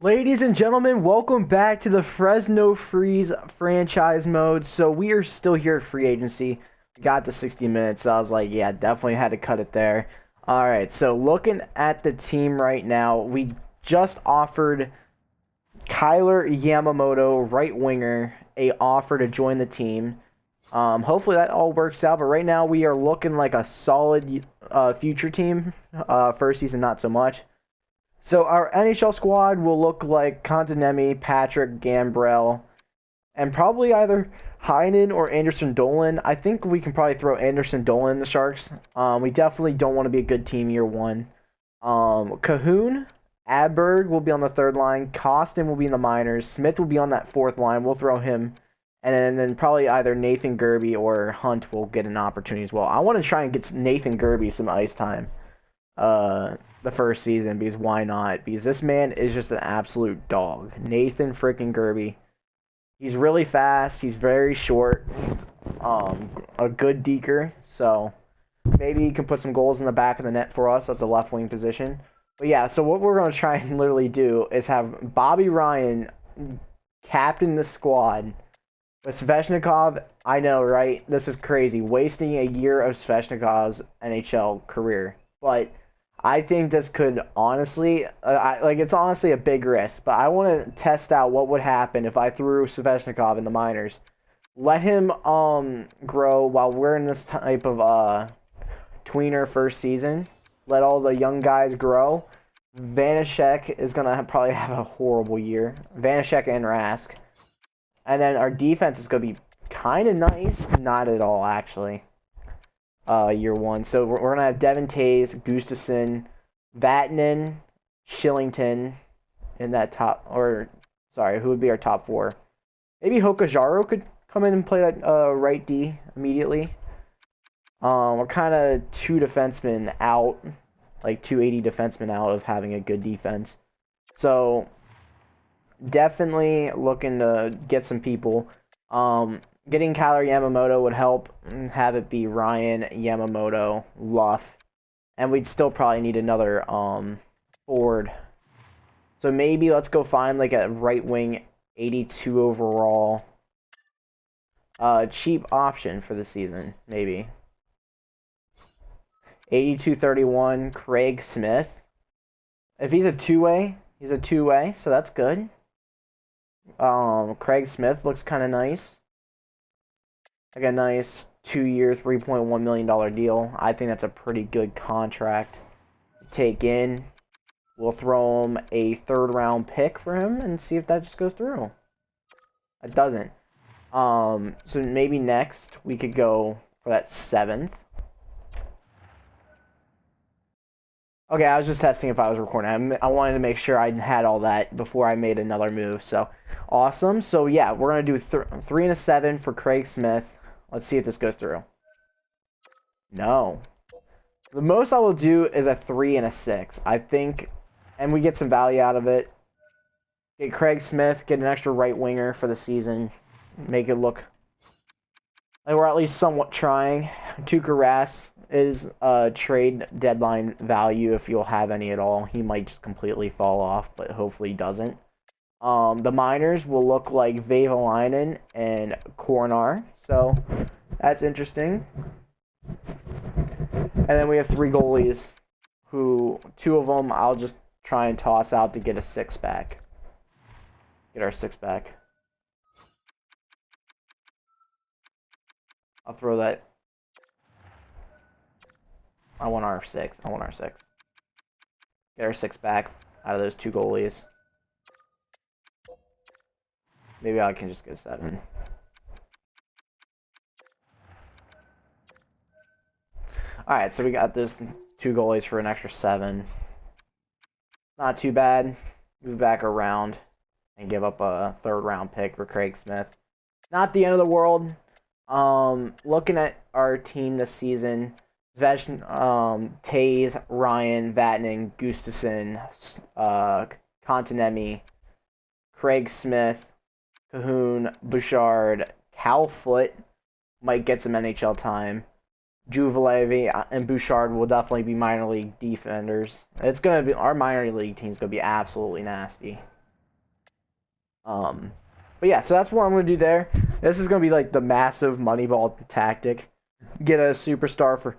Ladies and gentlemen, welcome back to the Frezno Freeze franchise mode. So we are still here at free agency. We got to 60 minutes, so I was like, yeah, definitely had to cut it there. Alright, so looking at the team right now, we just offered Kyler Yamamoto, right winger, a offer to join the team. Hopefully that all works out, but right now we are looking like a solid future team. First season, not so much. So our NHL squad will look like Kontinemi, Patrick, Gambrell, and probably either Heinen or Anderson Dolan. I think we can probably throw Anderson Dolan in the Sharks. We definitely don't want to be a good team year one. Cahoon, Adberg will be on the third line. Costin will be in the minors. Smith will be on that fourth line. We'll throw him. And then probably either Nathan Gerbe or Hunt will get an opportunity as well. I want to try and get Nathan Gerbe some ice time. The first season, because why not? Because this man is just an absolute dog. Nathan freaking Gerbe. He's really fast. He's very short. He's a good deker. So maybe he can put some goals in the back of the net for us at the left wing position. But yeah, so what we're going to try and literally do is have Bobby Ryan captain the squad. With Svechnikov, I know, right? This is crazy. Wasting a year of Svechnikov's NHL career. But I think this could honestly, it's honestly a big risk, but I want to test out what would happen if I threw Svechnikov in the minors. Let him grow while we're in this type of tweener first season. Let all the young guys grow. Vanashek is going to probably have a horrible year. Vanashek and Rask. And then our defense is going to be kind of nice. Not at all, actually. Year one. So we're going to have Devin Tays, Gustafson, Vatanen, Shillington in that top, who would be our top four? Maybe Hokajaro could come in and play that right D immediately. We're kind of two defensemen out, like 280 defensemen out of having a good defense. So definitely looking to get some people. Getting Kyler Yamamoto would help, and have it be Ryan, Yamamoto, Luff, and we'd still probably need another forward. So maybe let's go find like a right wing 82 overall cheap option for the season, maybe. 82-31, Craig Smith. If he's a two-way, so that's good. Craig Smith looks kind of nice. Like a nice 2-year, $3.1 million deal. I think that's a pretty good contract to take in. We'll throw him a third-round pick for him and see if that just goes through. It doesn't. So maybe next we could go for that 7th. Okay, I was just testing if I was recording. I wanted to make sure I had all that before I made another move. So, awesome. So, yeah, we're going to do 3 and a 7 for Craig Smith. Let's see if this goes through. No. The most I will do is a 3 and a 6. I think, and we get some value out of it. Get Craig Smith, get an extra right winger for the season. Make it look like we're at least somewhat trying. Tuukka Rask is trade deadline value if you'll have any at all. He might just completely fall off, but hopefully he doesn't. The minors will look like Vehvilainen and Coronar, so that's interesting. And then we have 3 goalies, who 2 of them I'll just try and toss out to get a 6-pack. Get our 6-pack. I'll throw that. I want our 6. Get our 6-pack out of those 2 goalies. Maybe I can just get 7. Alright, so we got those 2 goalies for an extra 7. Not too bad. Move back around and give up a 3rd round pick for Craig Smith. Not the end of the world. Looking at our team this season, Tays, Ryan, Vatanen, Gustafson, Kontinemi, Craig Smith, Cahoon, Bouchard, Cal Foote might get some NHL time. Juvalevi and Bouchard will definitely be minor league defenders. It's gonna be our minor league team's gonna be absolutely nasty. But yeah, so that's what I'm going to do there. This is going to be like the massive Moneyball tactic. Get a superstar for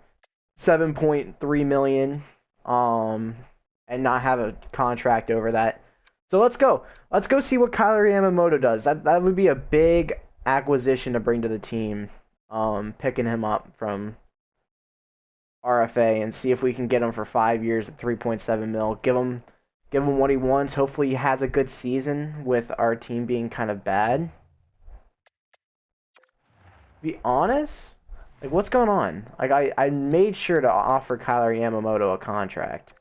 7.3 million, and not have a contract over that. So let's go. Let's go see what Kyler Yamamoto does. That would be a big acquisition to bring to the team. Picking him up from RFA and see if we can get him for 5 years at 3.7 mil. Give him what he wants. Hopefully he has a good season with our team being kind of bad. To be honest, like what's going on? Like I made sure to offer Kyler Yamamoto a contract.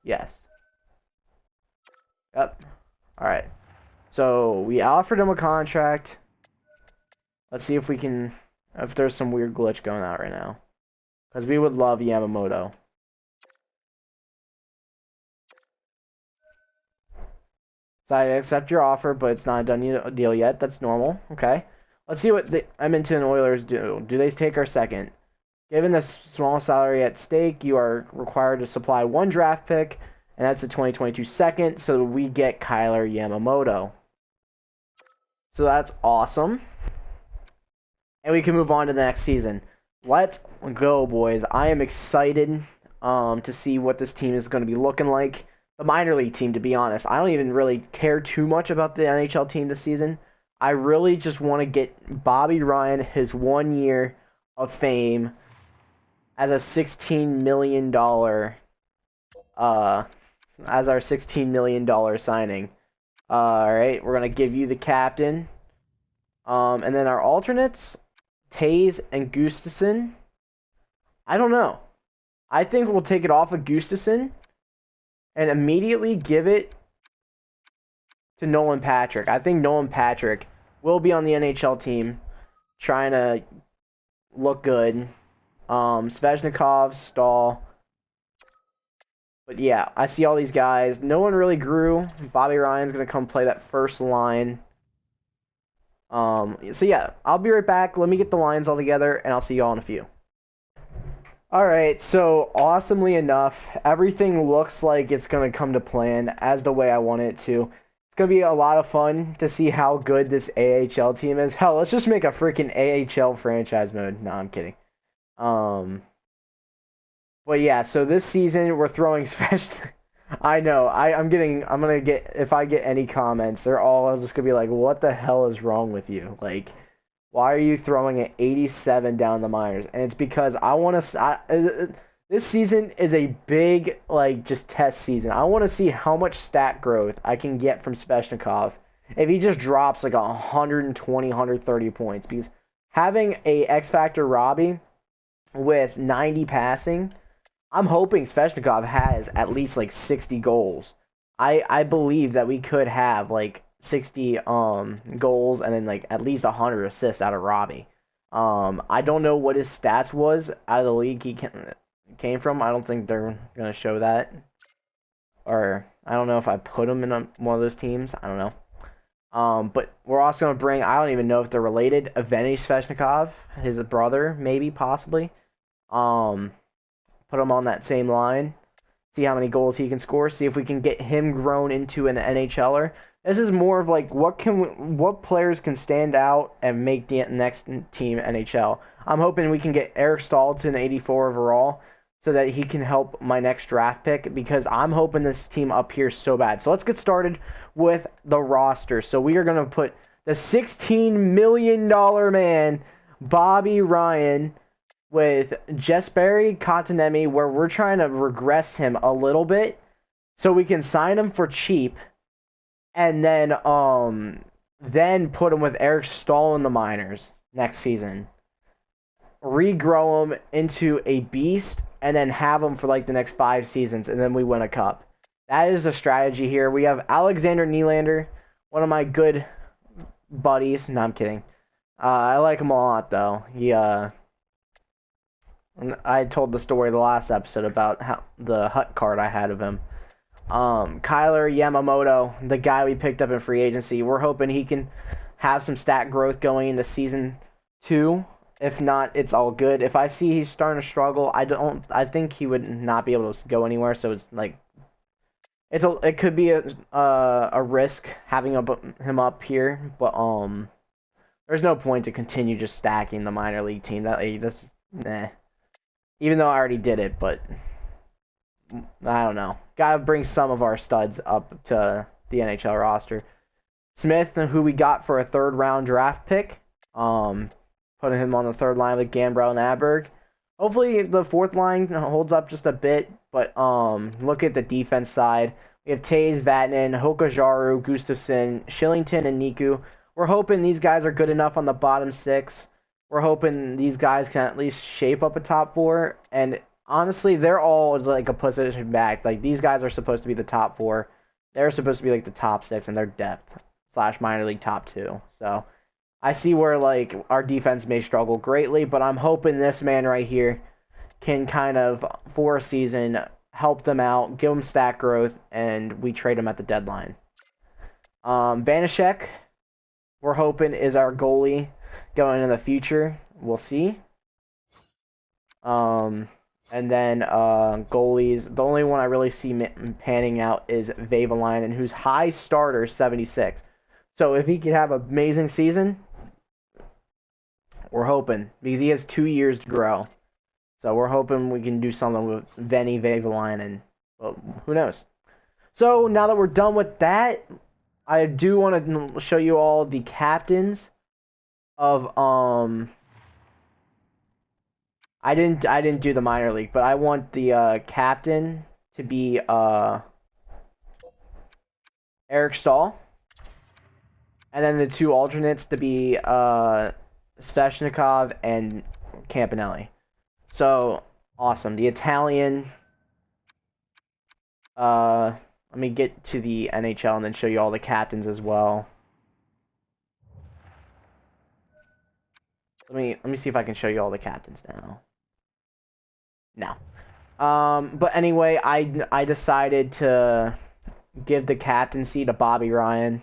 Yes. Yep. Alright. So we offered him a contract. Let's see if we can, if there's some weird glitch going on right now. Because we would love Yamamoto. So I accept your offer, but it's not a done deal yet. That's normal. Okay. Let's see what the Edmonton Oilers do. Do they take our second? Given the small salary at stake, you are required to supply one draft pick, and that's a 2022 second, so we get Kyler Yamamoto. So that's awesome. And we can move on to the next season. Let's go, boys. I am excited to see what this team is going to be looking like. The minor league team, to be honest. I don't even really care too much about the NHL team this season. I really just want to get Bobby Ryan his 1 year of fame as a $16 million as our $16 million signing. Alright, we're gonna give you the captain. And then our alternates, Taze and Gustafsson. I don't know. I think we'll take it off of Gustafsson and immediately give it to Nolan Patrick. I think Nolan Patrick will be on the NHL team trying to look good. Svechnikov, Stahl. But yeah, I see all these guys. No one really grew. Bobby Ryan's going to come play that first line. So yeah, I'll be right back. Let me get the lines all together, and I'll see y'all in a few. Alright, so awesomely enough, everything looks like it's going to come to plan as the way I want it to. It's going to be a lot of fun to see how good this AHL team is. Hell, let's just make a freaking AHL franchise mode. No, I'm kidding. But yeah, so this season we're throwing special. I know. I'm gonna get, if I get any comments, they're all just gonna be like, "What the hell is wrong with you? Like, why are you throwing an 87 down the minors?" And it's because I want to. This season is a big just test season. I want to see how much stat growth I can get from Svechnikov if he just drops like 120, 130 points. Because having a X Factor Robbie with 90 passing, I'm hoping Svechnikov has at least 60 goals. I believe that we could have 60 goals and then at least 100 assists out of Robbie. I don't know what his stats was out of the league he came from. I don't think they're gonna show that, or I don't know if I put him in one of those teams. I don't know. But we're also gonna bring, I don't even know if they're related, Evgeny Svechnikov, his brother, maybe, possibly. Put him on that same line, see how many goals he can score, see if we can get him grown into an NHLer. This is more of what players can stand out and make the next team NHL. I'm hoping we can get Eric Stahl to an 84 overall so that he can help my next draft pick, because I'm hoping this team up here so bad. So let's get started with the roster. So we are going to put the $16 million man, Bobby Ryan, with Jesperi Kotkaniemi, where we're trying to regress him a little bit so we can sign him for cheap, and then put him with Eric Stahl in the minors next season. Regrow him into a beast, and then have him for the next 5 seasons, and then we win a cup. That is a strategy here. We have Alexander Nylander, one of my good buddies. No, I'm kidding. I like him a lot, though. I told the story the last episode about how the Hut card I had of him. Kyler Yamamoto, the guy we picked up in free agency. We're hoping he can have some stat growth going into season 2. If not, it's all good. If I see he's starting to struggle, I think he would not be able to go anywhere. So it's it could be a risk having him up here, but there's no point to continue just stacking the minor league team. That's nah. Even though I already did it, but I don't know. Gotta bring some of our studs up to the NHL roster. Smith, who we got for a 3rd round draft pick, putting him on the 3rd line with Gambrell and Aberg. Hopefully the 4th line holds up just a bit, but look at the defense side. We have Taves, Vatanen, Hokajaru, Gustafsson, Shillington, and Niku. We're hoping these guys are good enough on the bottom 6. We're hoping these guys can at least shape up a top 4, and honestly, they're all like a position back. Like, these guys are supposed to be the top 4. They're supposed to be like the top 6 in their depth / minor league top 2. So I see where like our defense may struggle greatly, but I'm hoping this man right here can kind of, for a season, help them out, give them stat growth, and we trade them at the deadline. Banashek, we're hoping, is our goalie going in the future. We'll see. And then goalies, the only one I really see panning out is Vavalainen, who's high starter 76. So if he could have an amazing season, we're hoping, because he has 2 years to grow. So we're hoping we can do something with Venny Vavalainen. Well, who knows? So now that we're done with that, I do want to show you all the captains of I didn't do the minor league, but I want the captain to be Eric Stahl, and then the 2 alternates to be Sveshnikov and Campanelli. So awesome. The Italian. Let me get to the NHL and then show you all the captains as well. Let me see if I can show you all the captains now. No. But anyway, I decided to give the captaincy to Bobby Ryan.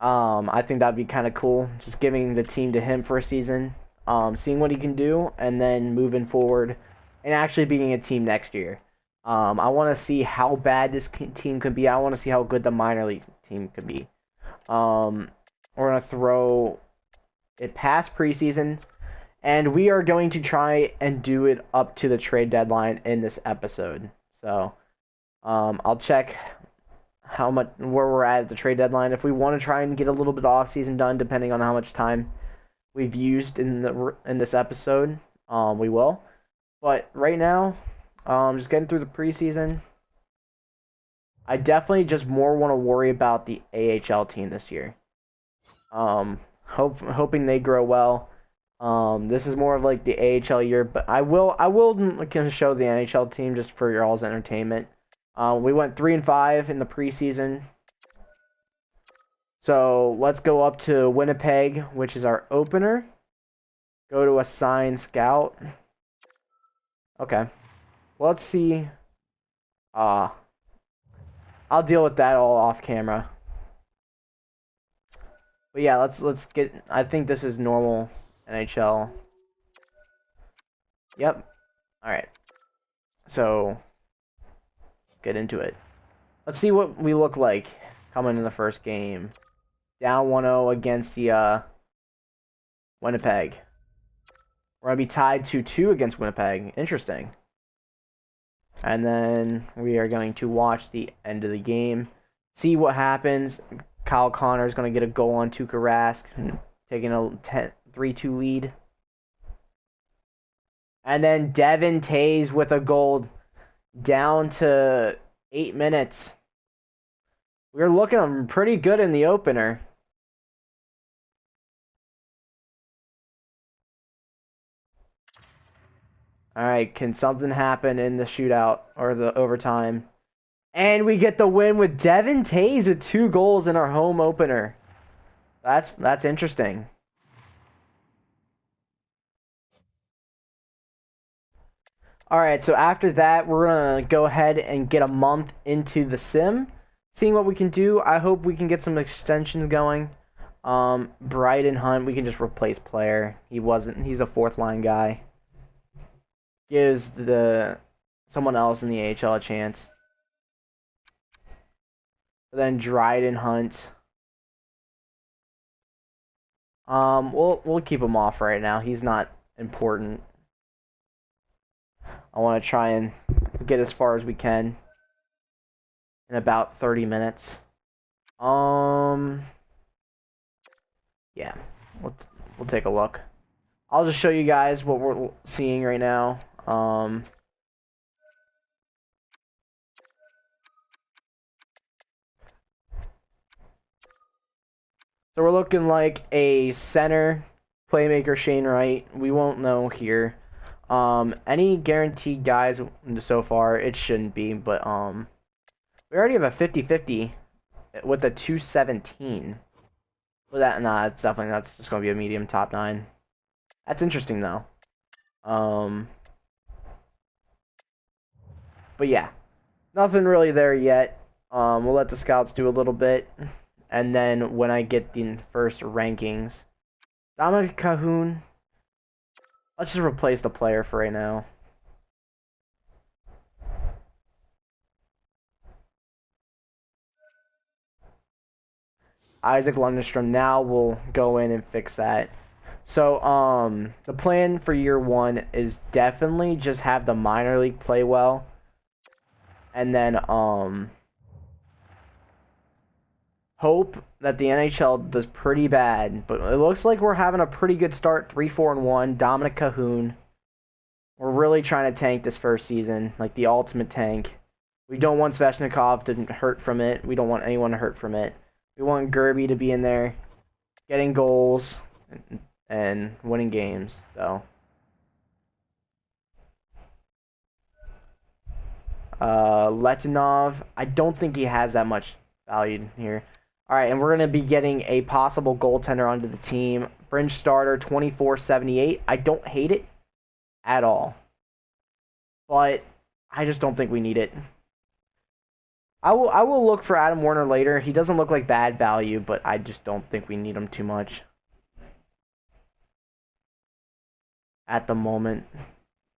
I think that'd be kind of cool, just giving the team to him for a season, seeing what he can do, and then moving forward and actually being a team next year. I want to see how bad this team could be. I want to see how good the minor league team could be. We're going to throw it past preseason, and we are going to try and do it up to the trade deadline in this episode. So I'll check where we're at the trade deadline. If we want to try and get a little bit of off-season done, depending on how much time we've used in this episode, we will. But right now, just getting through the preseason, I definitely just more want to worry about the AHL team this year. Hoping they grow well. This is more of like the AHL year, but I will kind of show the NHL team just for your all's entertainment. We went 3-5 in the preseason. So let's go up to Winnipeg, which is our opener. Go to assign scout. Okay. Let's see. I'll deal with that all off camera. But yeah, let's get. I think this is normal NHL. Yep. All right. So get into it. Let's see what we look like coming in the first game. Down 1-0 against the Winnipeg. We're gonna be tied 2-2 against Winnipeg. Interesting. And then we are going to watch the end of the game, see what happens. Kyle Connor is going to get a goal on Tuukka Rask, taking a 3-2 lead. And then Devin Taves with a goal down to 8 minutes. We're looking pretty good in the opener. Alright, can something happen in the shootout or the overtime? And we get the win with Devin Taves with 2 goals in our home opener. That's interesting. Alright, so after that, we're going to go ahead and get a month into the sim. Seeing what we can do. I hope we can get some extensions going. Bryden Hunt, we can just replace player. He's a 4th line guy. Gives someone else in the AHL a chance. Then Dryden Hunt. We'll keep him off right now. He's not important. I want to try and get as far as we can in about 30 minutes. Yeah, we'll take a look. I'll just show you guys what we're seeing right now. So we're looking like a center playmaker Shane Wright. We won't know here. Any guaranteed guys so far, it shouldn't be, but we already have a 50-50 with a 217. Well, that's just gonna be a medium top 9. That's interesting though. But yeah, nothing really there yet. We'll let the scouts do a little bit, and then when I get the first rankings, Dominic Cahoon. Let's just replace the player for right now. Isaac Lundestrom. Now we'll go in and fix that. So, the plan for year 1 is definitely just have the minor league play well. And then, hope that the NHL does pretty bad. But it looks like we're having a pretty good start. 3-4-1. Dominic Cahoon. We're really trying to tank this first season. Like the ultimate tank. We don't want Svechnikov to hurt from it. We don't want anyone to hurt from it. We want Gerbe to be in there, getting goals, and winning games. So, Letinov, I don't think he has that much value here. All right, and we're going to be getting a possible goaltender onto the team. Fringe starter, 24.78. I don't hate it at all, but I just don't think we need it. I will look for Adam Warner later. He doesn't look like bad value, but I just don't think we need him too much at the moment.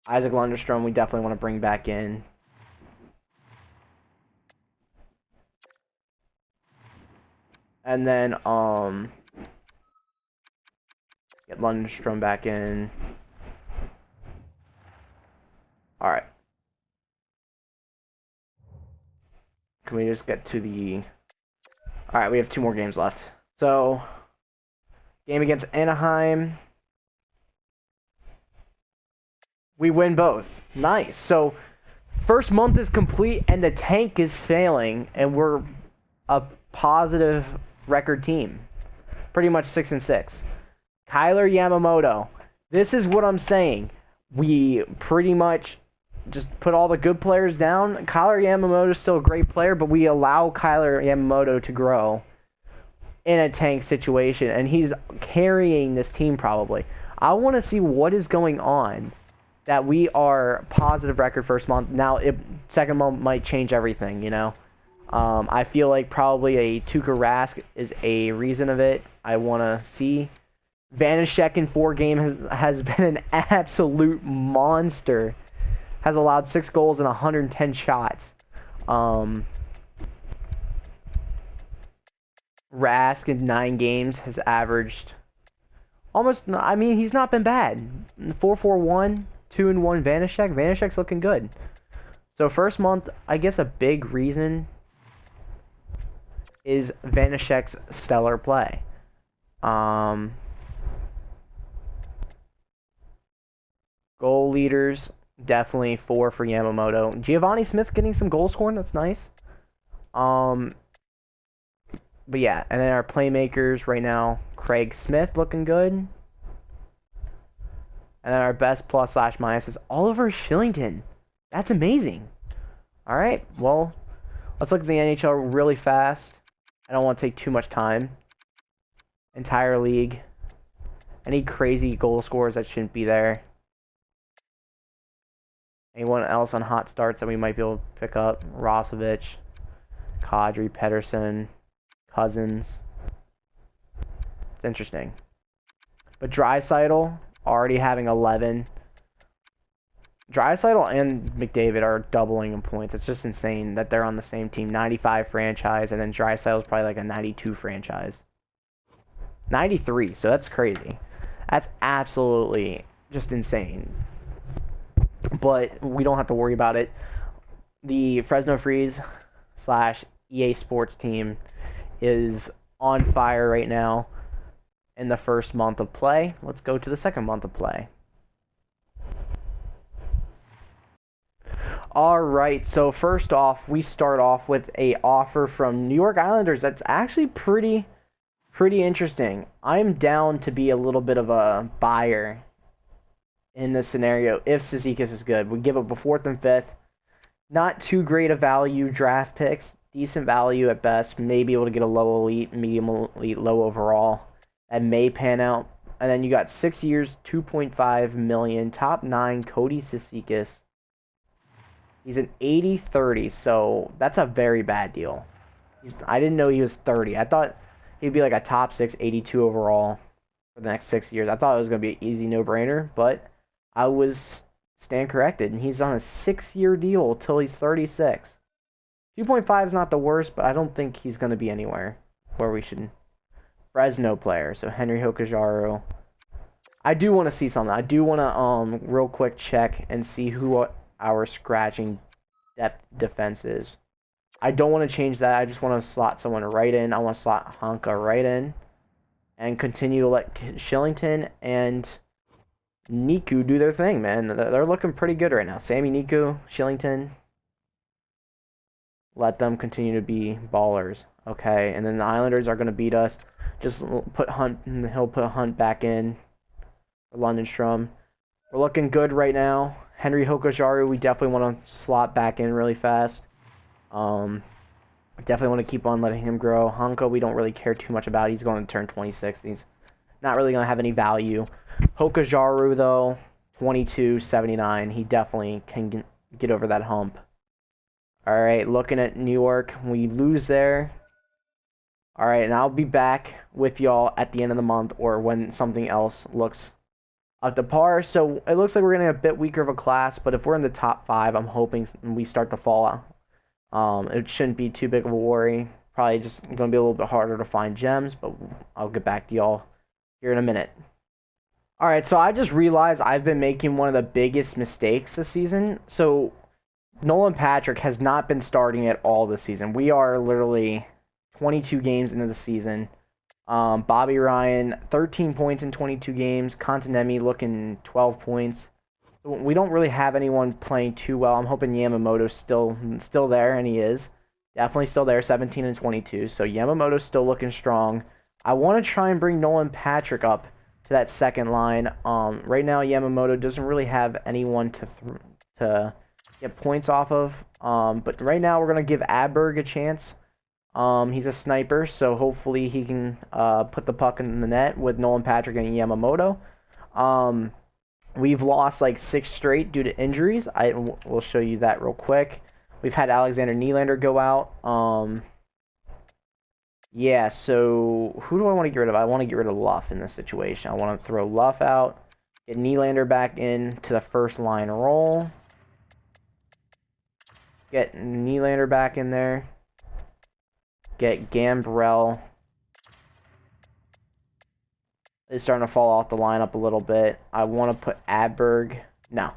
Isaac Lundestrom, we definitely want to bring back in. And then get Lundestrom back in. All right. Can we just get to the... Alright, we have 2 more games left. So, game against Anaheim. We win both. Nice. So, first month is complete and the tank is failing, and we're a positive record team. Pretty much 6-6. Kyler Yamamoto. This is what I'm saying. We pretty much just put all the good players down. Kyler Yamamoto is still a great player, but we allow Kyler Yamamoto to grow in a tank situation, and he's carrying this team probably. I want to see what is going on that we are positive record first month. Now, second month might change everything, you know. I feel like probably a Tuukka Rask is a reason of it. I want to see. Vanecek in 4 games has been an absolute monster. Has allowed 6 goals and 110 shots. Rask in 9 games has averaged almost... I mean, he's not been bad. 4-4-1, 2-1 Vanecek. Vanecek's looking good. So first month, I guess a big reason is Vanecek's stellar play. Goal leaders... Definitely 4 for Yamamoto. Giovanni Smith getting some goal scoring. That's nice. But yeah, and then our playmakers right now, Craig Smith looking good. And then our best plus/minus is Oliver Shillington. That's amazing. All right, well, let's look at the NHL really fast. I don't want to take too much time. Entire league. Any crazy goal scorers that shouldn't be there. Anyone else on hot starts that we might be able to pick up? Rosovich, Kadri, Pedersen, Cousins. It's interesting. But Draisaitl already having 11. Draisaitl and McDavid are doubling in points. It's just insane that they're on the same team. 95 franchise, and then Draisaitl's probably like a 92 franchise. 93, so that's crazy. That's absolutely just insane. But we don't have to worry about it. The Frezno Freeze / EA Sports team is on fire right now in the first month of play. Let's go to the second month of play. Alright, so first off, we start off with a offer from New York Islanders that's actually pretty interesting. I'm down to be a little bit of a buyer in this scenario if Cizikas is good. We give up a 4th and 5th. Not too great a value draft picks. Decent value at best. Maybe able to get a low elite, medium elite, low overall. That may pan out. And then you got 6 years, $2.5 million. Top 9, Cody Cizikas. He's an 80-30, so that's a very bad deal. I didn't know he was 30. I thought he'd be like a top 6, 82 overall for the next 6 years. I thought it was going to be an easy no-brainer, but I was stand corrected, and he's on a 6-year deal till he's 36. 2.5 is not the worst, but I don't think he's going to be anywhere where we should. Frezno player, so Henry Hokajaru. I do want to see something. I do want to real quick check and see who our scratching depth defense is. I don't want to change that. I just want to slot someone right in. I want to slot Honka right in and continue to let Shillington and Niku do their thing, man. They're looking pretty good right now. Sammy, Niku, Shillington. Let them continue to be ballers. Okay, and then the Islanders are going to beat us. Just put Hunt, and he'll put Hunt back in for Lundstrom. We're looking good right now. Henry Hokajaru, we definitely want to slot back in really fast. Definitely want to keep on letting him grow. Honka, we don't really care too much about. He's going to turn 26. He's not really going to have any value. Hokajaru, though, 22.79. He definitely can get over that hump. All right, looking at New York. We lose there. All right, and I'll be back with y'all at the end of the month or when something else looks up to par. So it looks like we're getting a bit weaker of a class, but if we're in the top 5, I'm hoping we start to fall out. It shouldn't be too big of a worry. Probably just going to be a little bit harder to find gems, but I'll get back to y'all here in a minute. All right, so I just realized I've been making one of the biggest mistakes this season. So Nolan Patrick has not been starting at all this season. We are literally 22 games into the season. Bobby Ryan, 13 points in 22 games. Kontanemi looking 12 points. We don't really have anyone playing too well. I'm hoping Yamamoto's still there, and he is. Definitely still there, 17 and 22. So Yamamoto's still looking strong. I want to try and bring Nolan Patrick up to that second line. Right now, Yamamoto doesn't really have anyone to get points off of. But right now, we're going to give Adberg a chance. He's a sniper, so hopefully he can put the puck in the net with Nolan Patrick and Yamamoto. We've lost like 6 straight due to injuries. I will show you that real quick. We've had Alexander Nylander go out. Yeah, so who do I want to get rid of? I want to get rid of Luff in this situation. I want to throw Luff out, get Nylander back in to the first line role. Get Nylander back in there. Get Gambrell. It's starting to fall off the lineup a little bit. I want to put Adberg. No.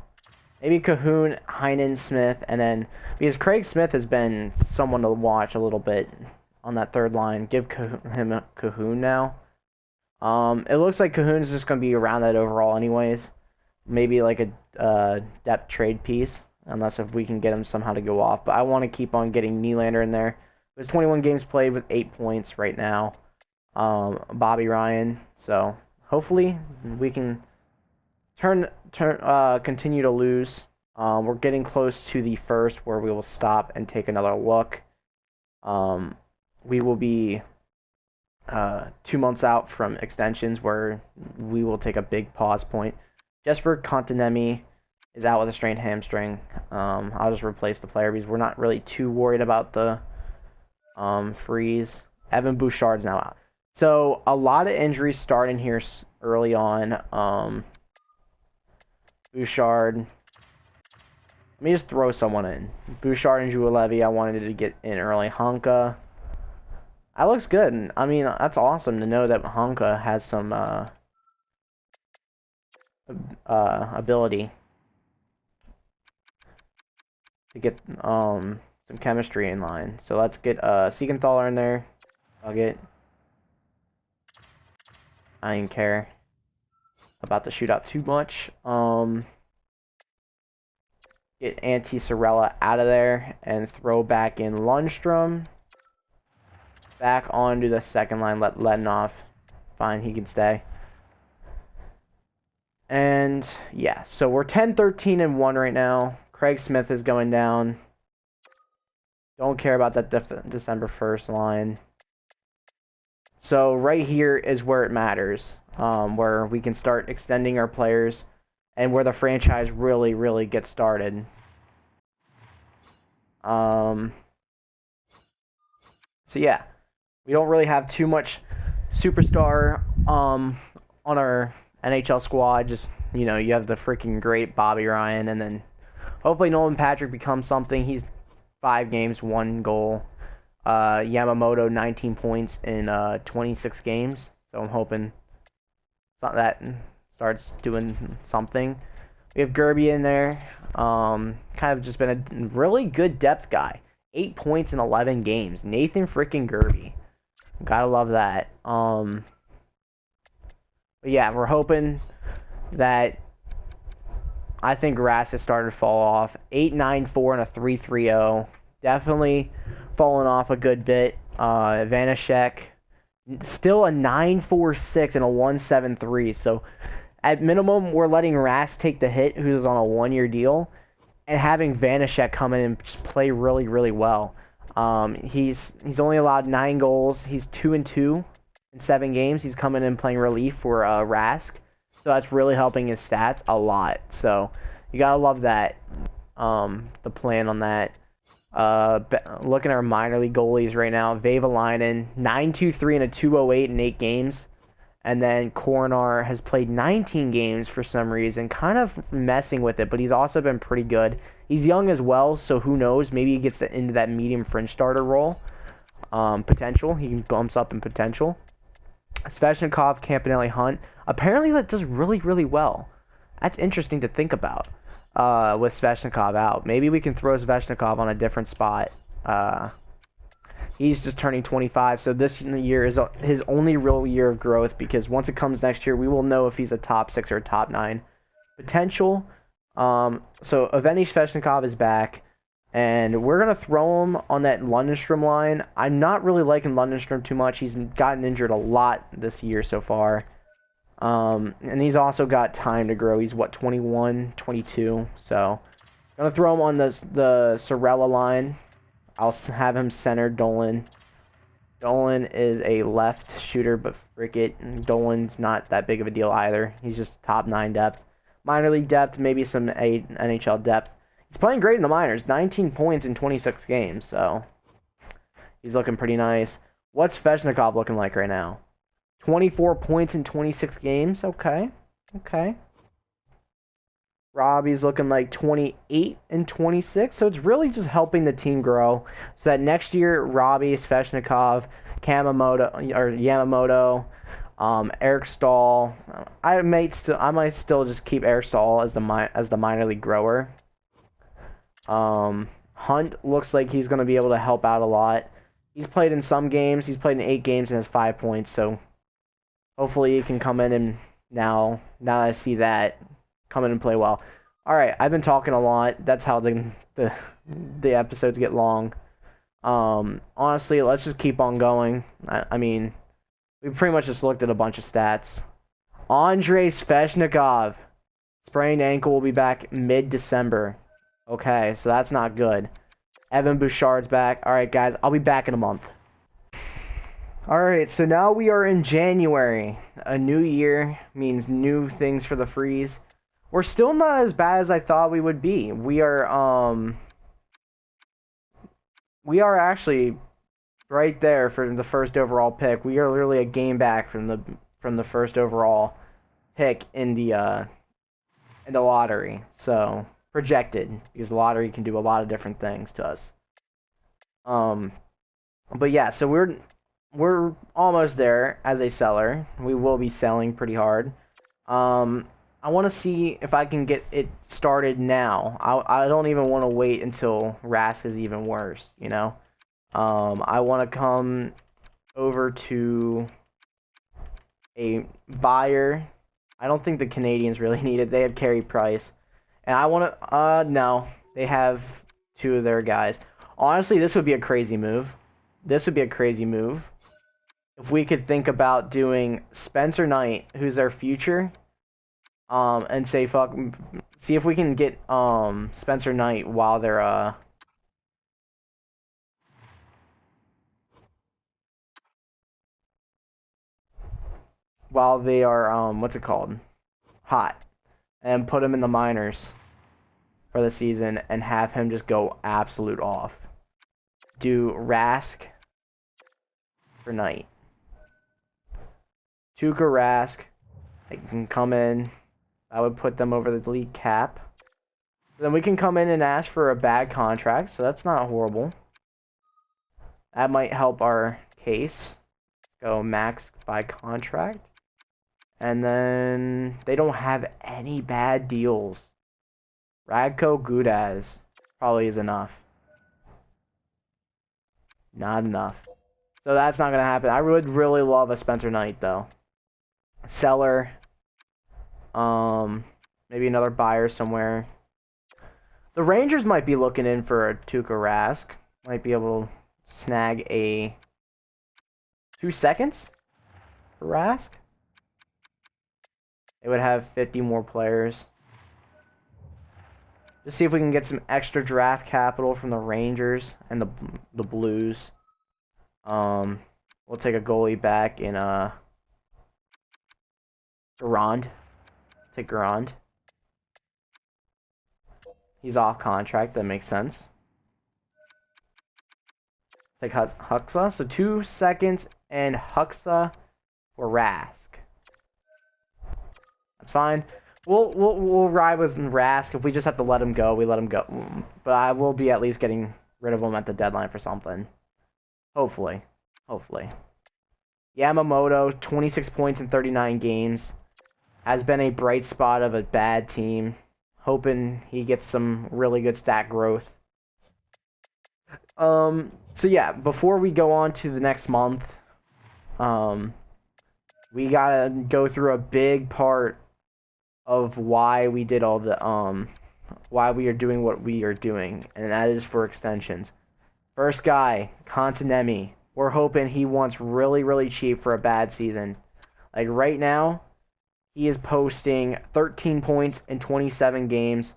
Maybe Cahoon, Heinen, Smith, and then... Because Craig Smith has been someone to watch a little bit on that third line. Give him a Cahoon now. It looks like Cahoon is just going to be around that overall anyways. Maybe like a depth trade piece. Unless if we can get him somehow to go off. But I want to keep on getting Nylander in there. There's 21 games played with 8 points right now. Bobby Ryan. So hopefully we can continue to lose. We're getting close to the first where we will stop and take another look. We will be 2 months out from extensions where we will take a big pause point. Jesper Kontanemi is out with a strained hamstring. I'll just replace the player because we're not really too worried about the freeze. Evan Bouchard's now out. So a lot of injuries starting here early on. Bouchard, Let me just throw someone in. Bouchard and Julevi, I wanted to get in early. Honka. That looks good. I mean, that's awesome to know that Honka has some ability to get some chemistry in line. So let's get Siegenthaler in there. I'll get. I didn't care about the shootout too much. Get Antti-Sorella out of there and throw back in Lundstrom. Back onto the second line, let Lednoff. Fine, he can stay. And yeah, so we're 10-13-1 right now. Craig Smith is going down. Don't care about that December 1st line. So right here is where it matters, where we can start extending our players and where the franchise really, really gets started. So yeah, we don't really have too much superstar on our NHL squad. Just, you know, you have the freaking great Bobby Ryan, and then hopefully Nolan Patrick becomes something. He's 5 games, 1 goal. Yamamoto 19 points in 26 games. So I'm hoping that starts doing something. We have Gerbe in there. Kind of just been a really good depth guy. 8 points in 11 games. Nathan freaking Gerbe. Gotta love that. But yeah, we're hoping that I think Rask is starting to fall off. 8.94 and a 3.30. Definitely falling off a good bit. Vanashek still a 9.46 and a 1.73. So at minimum, we're letting Rask take the hit, who's on a 1-year deal, and having Vanashek come in and just play really, really well. He's only allowed 9 goals. He's 2-2 in 7 games. He's coming in playing relief for Rask, so that's really helping his stats a lot. So you gotta love that. The plan on that. Looking at our minor league goalies right now, Vavalainen 9.23 and a 2.08 in 8 games. And then Coronar has played 19 games for some reason, kind of messing with it, but he's also been pretty good. He's young as well, so who knows? Maybe he gets into that medium fringe starter role. Potential. He bumps up in potential. Svechnikov, Campanelli, Hunt. Apparently that does really, really well. That's interesting to think about with Svechnikov out. Maybe we can throw Svechnikov on a different spot. He's just turning 25, so this year is his only real year of growth, because once it comes next year, we will know if he's a top 6 or a top 9 potential. So Evgeny Svechnikov is back, and we're going to throw him on that Lundstrom line. I'm not really liking Lundstrom too much. He's gotten injured a lot this year so far. And he's also got time to grow. He's, 21, 22. So I'm going to throw him on the Sorella line. I'll have him center Dolan. Dolan is a left shooter, but frick it, Dolan's not that big of a deal either. He's just top 9 depth. Minor league depth, maybe some NHL depth. He's playing great in the minors. 19 points in 26 games, so he's looking pretty nice. What's Svechnikov looking like right now? 24 points in 26 games. Okay. Robbie's looking like 28 and 26, so it's really just helping the team grow. So that next year, Robbie, Svechnikov, Yamamoto, Eric Stahl. I might still just keep Eric Stahl as the minor league grower. Hunt looks like he's going to be able to help out a lot. He's played in some games. He's played in 8 games and has 5 points. So hopefully he can come in and now that I see that, come in and play well. All right, I've been talking a lot. That's how the episodes get long. Honestly, let's just keep on going. I mean, we pretty much just looked at a bunch of stats. Andrei Svechnikov, sprained ankle, will be back mid-December. Okay, so that's not good. Evan Bouchard's back. All right, guys, I'll be back in a month. All right, so now we are in January. A new year means new things for the Freeze. We're still not as bad as I thought we would be. We are actually right there for the first overall pick. We are literally a game back from the first overall pick in the lottery. So projected, because the lottery can do a lot of different things to us. But yeah, so we're almost there as a seller. We will be selling pretty hard. I want to see if I can get it started now. I don't even want to wait until Rask is even worse, you know? I want to come over to a buyer. I don't think the Canadians really need it. They have Carey Price. And I want to, no. They have 2 of their guys. Honestly, this would be a crazy move. This would be a crazy move. If we could think about doing Spencer Knight, who's their future, and say see if we can get Spencer Knight while they're while they are what's it called? Hot. And put him in the minors for the season and have him just go absolute off. Do Rask for Knight. Tuukka Rask. They can come in. I would put them over the league cap. Then we can come in and ask for a bad contract, so that's not horrible. That might help our case. Go max by contract. And then they don't have any bad deals. Radko Gudas probably is enough. Not enough. So that's not going to happen. I would really love a Spencer Knight, though. Seller. Maybe another buyer somewhere. The Rangers might be looking in for a Tuukka Rask. Might be able to snag a 2 seconds for Rask. They would have 50 more players. Just see if we can get some extra draft capital from the Rangers and the Blues. We'll take a goalie back in Garand. Take Garand. He's off contract. That makes sense. Take Huxa. So 2 seconds and Huxa for Rask. That's fine. We'll ride with Rask. If we just have to let him go, we let him go. But I will be at least getting rid of him at the deadline for something. Hopefully. Hopefully. Yamamoto, 26 points in 39 games. Has been a bright spot of a bad team. Hoping he gets some really good stat growth. So yeah, before we go on to the next month, we gotta go through a big part of why we did all the why we are doing what we are doing, and that is for extensions. First guy, Kontanemi. We're hoping he wants really, really cheap for a bad season. Like right now, he is posting 13 points in 27 games,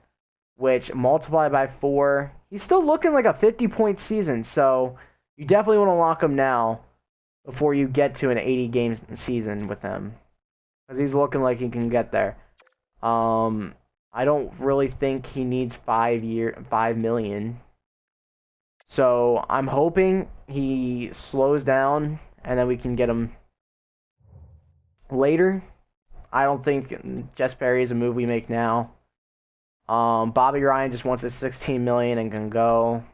which multiplied by 4, he's still looking like a 50-point season. So you definitely want to lock him now before you get to an 80-game season with him, because he's looking like he can get there. I don't really think he needs $5 million. So I'm hoping he slows down and then we can get him later. I don't think Jess Perry is a move we make now. Bobby Ryan just wants his $16 million and can go.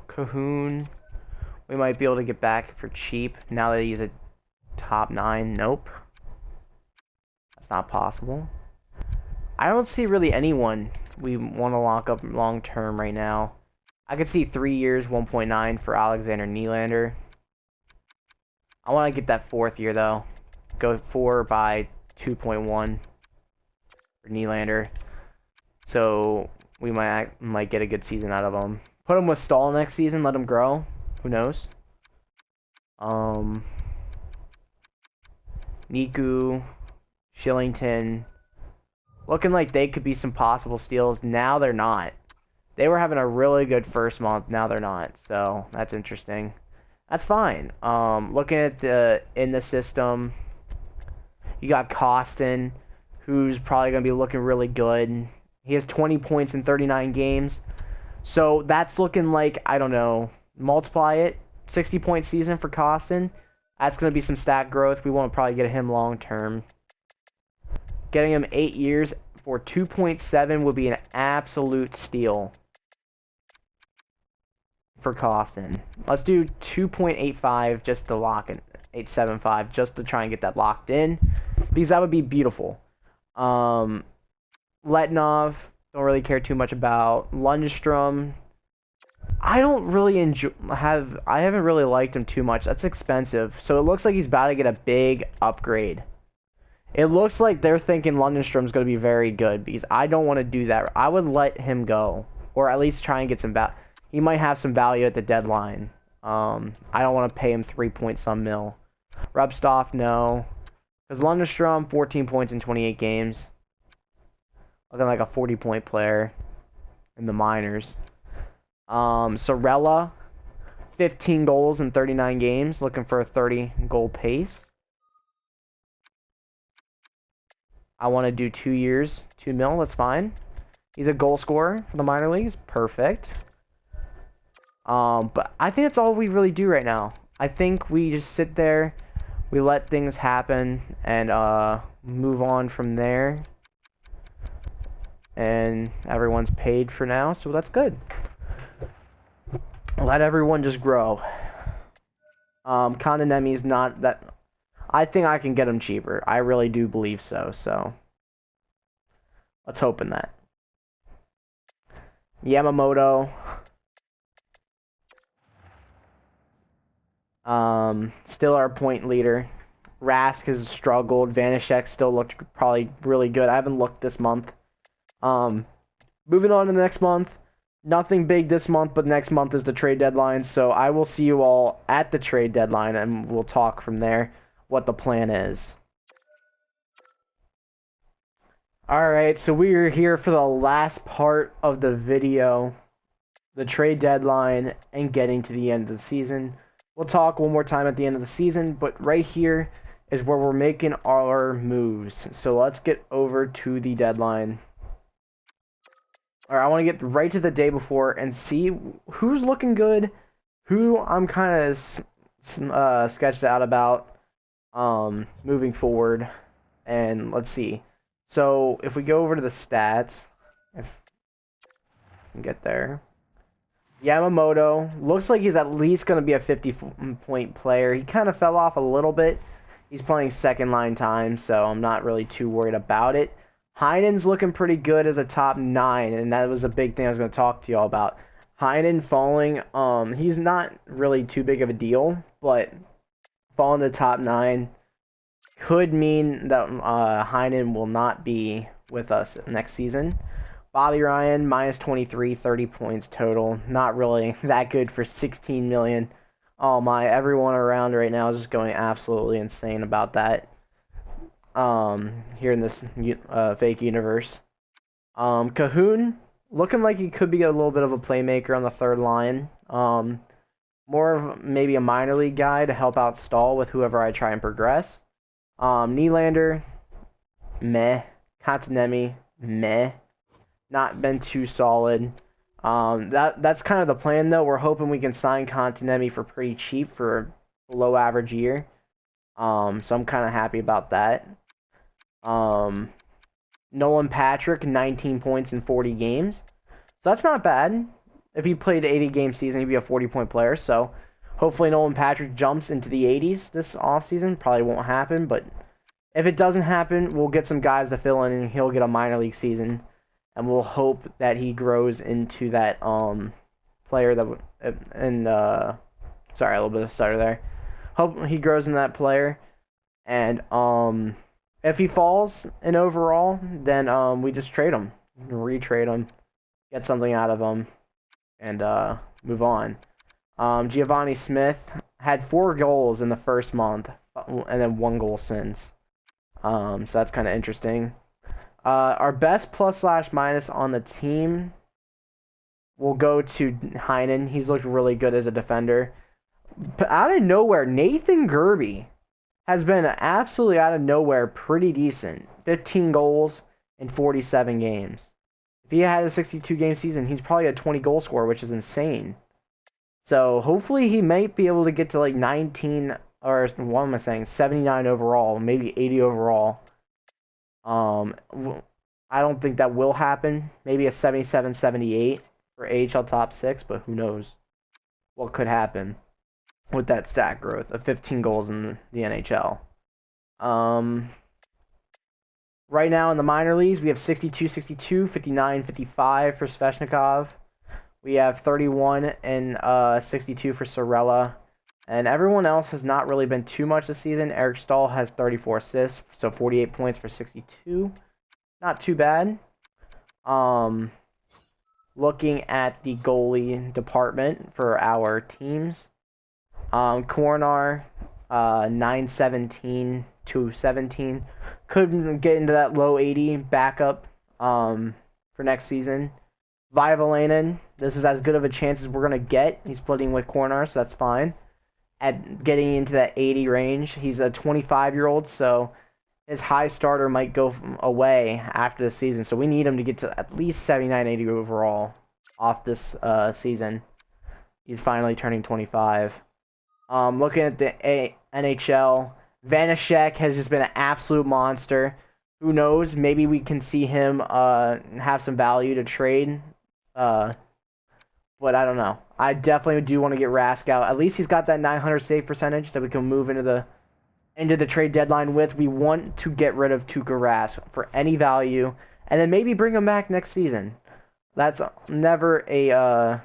Cahoon. We might be able to get back for cheap now that he's a top 9. Nope. That's not possible. I don't see really anyone we want to lock up long term right now. I could see 3 years, 1.9 for Alexander Nylander. I want to get that 4th year though. Go 4 by 2.1 for Nylander. So we might get a good season out of him. Put him with Stahl next season, let him grow. Who knows? Niku, Shillington, looking like they could be some possible steals. Now they're not. They were having a really good first month. Now they're not. So that's interesting. That's fine. Looking at in the system, you got Costin, who's probably going to be looking really good. He has 20 points in 39 games. So that's looking like, I don't know, multiply it, 60-point season for Costin. That's going to be some stat growth. We won't probably get him long term. Getting him 8 years for 2.7 would be an absolute steal for Costin. Let's do 2.85 just to lock it. 8.75 just to try and get that locked in, because that would be beautiful. Letnov, don't really care too much about. Lundstrom, I don't really I haven't really liked him too much. That's expensive. So it looks like he's about to get a big upgrade. It looks like they're thinking Lundstrom's going to be very good, because I don't want to do that. I would let him go, or at least try and get some value. He might have some value at the deadline. I don't want to pay him 3-point-some mil. Rubstoff, no. Because Lundstrom, 14 points in 28 games. Looking like a 40-point player in the minors. Sorella, 15 goals in 39 games. Looking for a 30-goal pace. I want to do 2 years, 2 mil, that's fine. He's a goal scorer for the minor leagues. Perfect. But I think that's all we really do right now. I think we just sit there, we let things happen, and move on from there. And everyone's paid for now, so that's good. Let everyone just grow. Konanemi's not that... I think I can get him cheaper. I really do believe so, so... let's hope in that. Yamamoto... still our point leader. Rask has struggled. Vanishek still looked probably really good. I haven't looked this month. Moving on to the next month. Nothing big this month, but next month is the trade deadline. So I will see you all at the trade deadline, and we'll talk from there what the plan is. Alright, so we are here for the last part of the video. The trade deadline and getting to the end of the season. We'll talk one more time at the end of the season, but right here is where we're making our moves. So let's get over to the deadline. Alright, I want to get right to the day before and see who's looking good, who I'm kind of sketched out about moving forward. And let's see. So if we go over to the stats, if I can get there. Yamamoto looks like he's at least going to be a 50-point player. He kind of fell off a little bit. He's playing second line time, so I'm not really too worried about it. Heinen's looking pretty good as a top 9, and that was a big thing I was going to talk to y'all about. Heinen falling, he's not really too big of a deal, but falling to top 9 could mean that Heinen will not be with us next season. Bobby Ryan, minus 23, 30 points total. Not really that good for 16 million. Oh my, everyone around right now is just going absolutely insane about that. Here in this fake universe. Cahoon, looking like he could be a little bit of a playmaker on the third line. More of maybe a minor league guy to help out Stahl with whoever I try and progress. Nylander, meh. Kontanemi, meh. Not been too solid. That's kind of the plan, though. We're hoping we can sign Kontanemi for pretty cheap for a below average year. So I'm kind of happy about that. Nolan Patrick, 19 points in 40 games. So that's not bad. If he played an 80-game season, he'd be a 40-point player. So hopefully Nolan Patrick jumps into the 80s this offseason. Probably won't happen, but if it doesn't happen, we'll get some guys to fill in, and he'll get a minor league season. And we'll hope that he grows into that player that would... sorry, a little bit of stutter there. Hope he grows into that player. And if he falls in overall, then we just trade him. Retrade him. Get something out of him. And move on. Giovanni Smith had 4 goals in the first month. And then 1 goal since. So that's kind of interesting. Our best plus/minus on the team will go to Heinen. He's looked really good as a defender. But out of nowhere, Nathan Gerbe has been absolutely out of nowhere pretty decent. 15 goals in 47 games. If he had a 62 game season, he's probably a 20 goal scorer, which is insane. So hopefully he might be able to get to like 19 or what am I saying, 79 overall, maybe 80 overall. I don't think that will happen. Maybe a 77, 78 for AHL top 6, but who knows what could happen with that stat growth of 15 goals in the NHL. Right now in the minor leagues, we have 62, 62, 59, 55 for Svechnikov. We have 31 and 62 for Sorella. And everyone else has not really been too much this season. Eric Stahl has 34 assists, so 48 points for 62. Not too bad. Looking at the goalie department for our teams. Coronar, 917 to 17. Could get into that low 80 backup for next season. Vivalainen, this is as good of a chance as we're going to get. He's splitting with Coronar, so that's fine. At getting into that 80 range, he's a 25-year-old, so his high starter might go away after the season. So we need him to get to at least 79, 80 overall off this season. He's finally turning 25. Looking at the NHL, Vanashek has just been an absolute monster. Who knows? Maybe we can see him have some value to trade. But I don't know. I definitely do want to get Rask out. At least he's got that 900 save percentage that we can move into the trade deadline with. We want to get rid of Tuukka Rask for any value, and then maybe bring him back next season. That's never a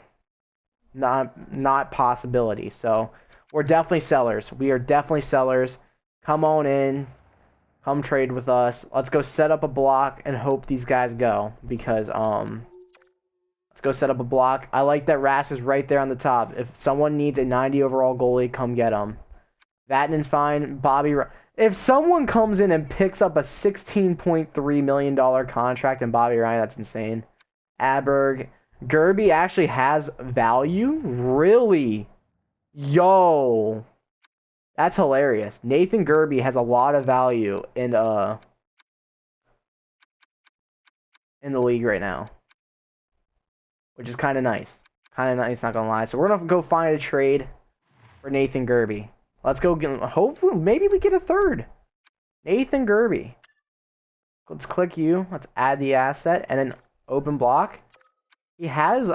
not possibility. So we're definitely sellers. We are definitely sellers. Come on in. Come trade with us. Let's go set up a block and hope these guys go, because let's go set up a block. I like that Rask is right there on the top. If someone needs a 90 overall goalie, come get him. Vatanen's fine. If someone comes in and picks up a $16.3 million contract and Bobby Ryan, that's insane. Aberg. Gerbe actually has value? Really? Yo. That's hilarious. Nathan Gerbe has a lot of value in the league right now, which is kind of nice. Kind of nice, not gonna lie. So we're gonna go find a trade for Nathan Gerbe. Let's go get. Hopefully, maybe we get a third. Nathan Gerbe. Let's click you. Let's add the asset and then open block. He has